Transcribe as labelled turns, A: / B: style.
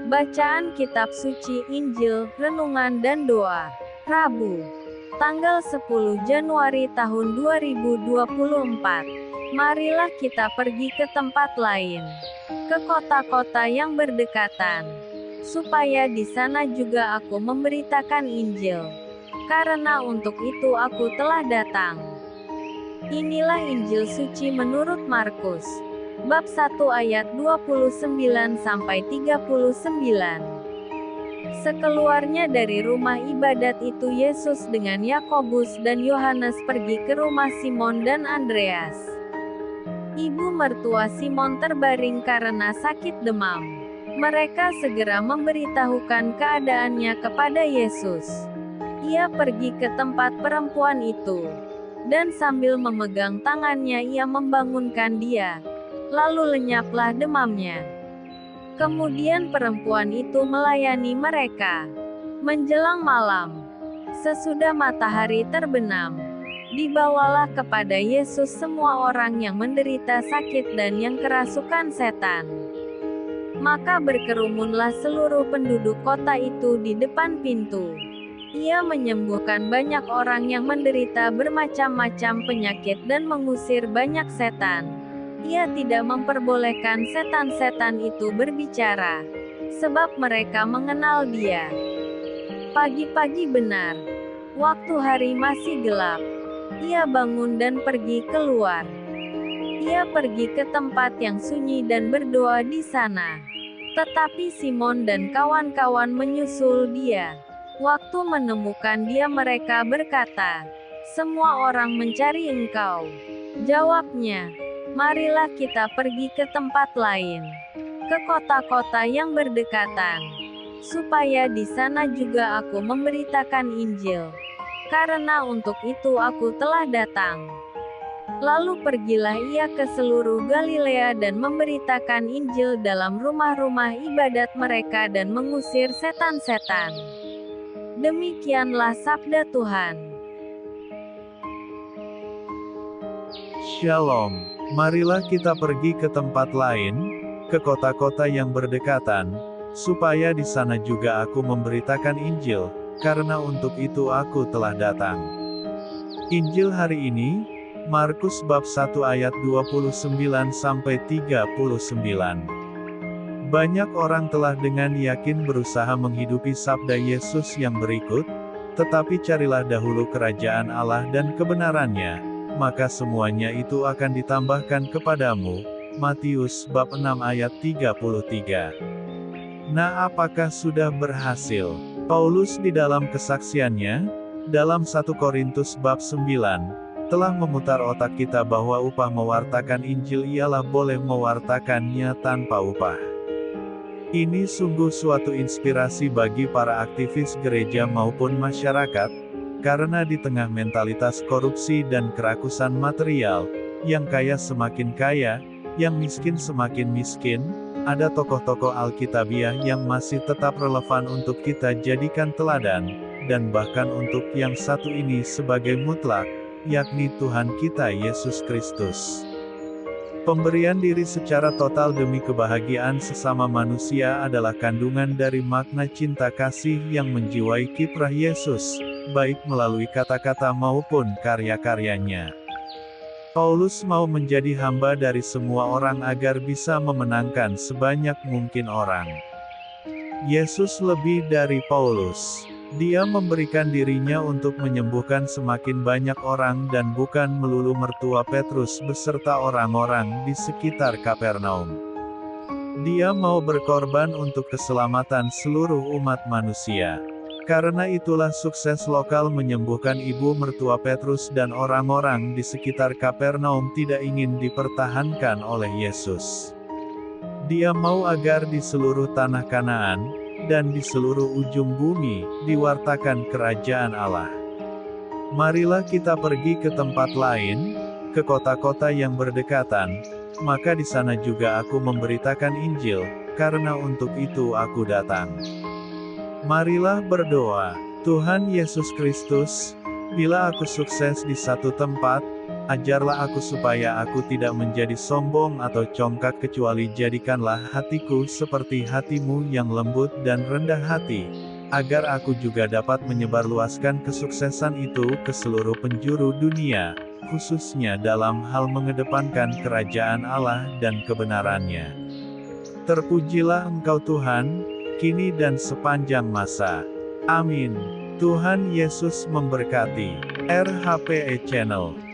A: Bacaan Kitab Suci, Injil, Renungan dan Doa. Rabu, tanggal 10 Januari tahun 2024. Marilah kita pergi ke tempat lain, ke kota-kota yang berdekatan, supaya di sana juga aku memberitakan Injil. Karena untuk itu aku telah datang. Inilah Injil suci menurut Markus. Bab 1 ayat 29-39. Sekeluarnya dari rumah ibadat itu Yesus dengan Yakobus dan Yohanes pergi ke rumah Simon dan Andreas. Ibu mertua Simon terbaring karena sakit demam. Mereka segera memberitahukan keadaannya kepada Yesus. Ia pergi ke tempat perempuan itu, dan sambil memegang tangannya ia membangunkan dia. Lalu lenyaplah demamnya. Kemudian perempuan itu melayani mereka. Menjelang malam, sesudah matahari terbenam, dibawalah kepada Yesus semua orang yang menderita sakit dan yang kerasukan setan. Maka berkerumunlah seluruh penduduk kota itu di depan pintu. Ia menyembuhkan banyak orang yang menderita bermacam-macam penyakit dan mengusir banyak setan. Ia tidak memperbolehkan setan-setan itu berbicara, sebab mereka mengenal Dia. Pagi-pagi benar, waktu hari masih gelap, ia bangun dan pergi keluar. Ia pergi ke tempat yang sunyi dan berdoa di sana. Tetapi Simon dan kawan-kawan menyusul dia. Waktu menemukan dia mereka berkata, "Semua orang mencari engkau." Jawabnya, "Marilah kita pergi ke tempat lain, ke kota-kota yang berdekatan, supaya di sana juga aku memberitakan Injil. Karena untuk itu aku telah datang." Lalu pergilah ia ke seluruh Galilea dan memberitakan Injil dalam rumah-rumah ibadat mereka dan mengusir setan-setan. Demikianlah sabda Tuhan.
B: Shalom. Marilah kita pergi ke tempat lain, ke kota-kota yang berdekatan, supaya di sana juga aku memberitakan Injil, karena untuk itu aku telah datang. Injil hari ini, Markus bab 1 ayat 29-39. Banyak orang telah dengan yakin berusaha menghidupi sabda Yesus yang berikut, tetapi carilah dahulu kerajaan Allah dan kebenarannya, maka semuanya itu akan ditambahkan kepadamu. Matius bab 6 ayat 33. Nah, apakah sudah berhasil? Paulus di dalam kesaksiannya, dalam 1 Korintus bab 9, telah memutar otak kita bahwa upah mewartakan Injil ialah boleh mewartakannya tanpa upah. Ini sungguh suatu inspirasi bagi para aktivis gereja maupun masyarakat, karena di tengah mentalitas korupsi dan kerakusan material, yang kaya semakin kaya, yang miskin semakin miskin, ada tokoh-tokoh Alkitabiah yang masih tetap relevan untuk kita jadikan teladan, dan bahkan untuk yang satu ini sebagai mutlak, yakni Tuhan kita Yesus Kristus. Pemberian diri secara total demi kebahagiaan sesama manusia adalah kandungan dari makna cinta kasih yang menjiwai kiprah Yesus, baik melalui kata-kata maupun karya-karyanya. Paulus mau menjadi hamba dari semua orang agar bisa memenangkan sebanyak mungkin orang. Yesus lebih dari Paulus. Dia memberikan dirinya untuk menyembuhkan semakin banyak orang dan bukan melulu mertua Petrus beserta orang-orang di sekitar Kapernaum. Dia mau berkorban untuk keselamatan seluruh umat manusia. Karena itulah sukses lokal menyembuhkan ibu mertua Petrus dan orang-orang di sekitar Kapernaum tidak ingin dipertahankan oleh Yesus. Dia mau agar di seluruh tanah Kanaan, dan di seluruh ujung bumi, diwartakan kerajaan Allah. Marilah kita pergi ke tempat lain, ke kota-kota yang berdekatan, maka di sana juga aku memberitakan Injil, karena untuk itu aku datang. Marilah berdoa. Tuhan Yesus Kristus, bila aku sukses di satu tempat, Ajarlah aku supaya aku tidak menjadi sombong atau congkak, kecuali jadikanlah hatiku seperti hatimu yang lembut dan rendah hati, agar aku juga dapat menyebarluaskan kesuksesan itu ke seluruh penjuru dunia, khususnya dalam hal mengedepankan kerajaan Allah dan kebenarannya. Terpujilah Engkau Tuhan, kini dan sepanjang masa. Amin. Tuhan Yesus memberkati. RHPE Channel.